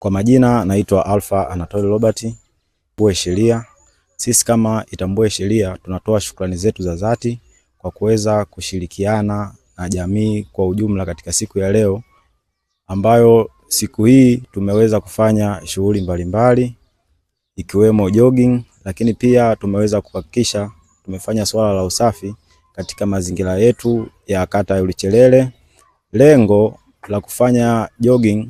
Kwa majina naitwa Alpha Anatole Robert. Itambue Sheria. Sisi kama Itambue Sheria tunatoa shukrani zetu za dhati kwa kuweza kushirikiana na jamii kwa ujumla katika siku ya leo, ambayo siku hii tumeweza kufanya shughuli mbalimbali ikiwemo jogging, lakini pia tumeweza kuhakikisha tumefanya swala la usafi katika mazingira yetu ya kata ya Ulichelele. Lengo la kufanya jogging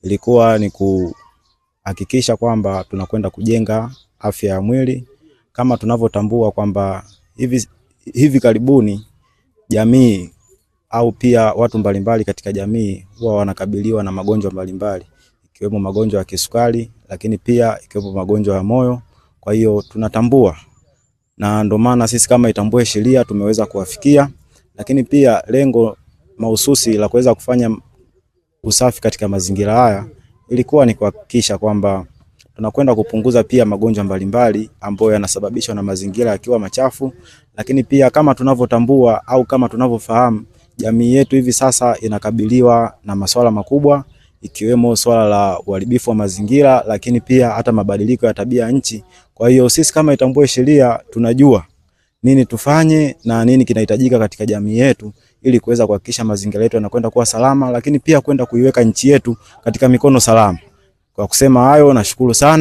ilikuwa ni kuhakikisha kwamba tunakwenda kujenga afya ya mwili, kama tunavyotambua kwamba hivi karibuni jamii au pia watu mbalimbali katika jamii huwa wanakabiliwa na magonjwa mbalimbali, ikiwemo magonjwa ya kisukari, lakini pia ikiwemo magonjwa ya moyo. Kwa hiyo tunatambua, na ndio maana sisi kama Itambue Sheria tumeweza kuwafikia, lakini pia lengo mahususi la kuweza kufanya usafi katika mazingira haya ilikuwa ni kuhakikisha kwamba tunakwenda kupunguza pia magonjwa mbalimbali ambayo yanasababishwa na mazingira yakiwa machafu. Lakini pia kama tunavyotambua au kama tunavyofahamu, jamii yetu hivi sasa inakabiliwa na masuala makubwa, ikiwemo swala la uharibifu wa mazingira, lakini pia hata mabadiliko ya tabia nchi. Kwa hiyo sisi kama Itambue Sheria tunajua nini tufanye na nini kinahitajika katika jamii yetu ili kuweza kuhakikisha mazingira yetu yanakwenda kuwa salama, lakini pia kwenda kuiweka nchi yetu katika mikono salama. Kwa kusema hayo, nashukuru sana.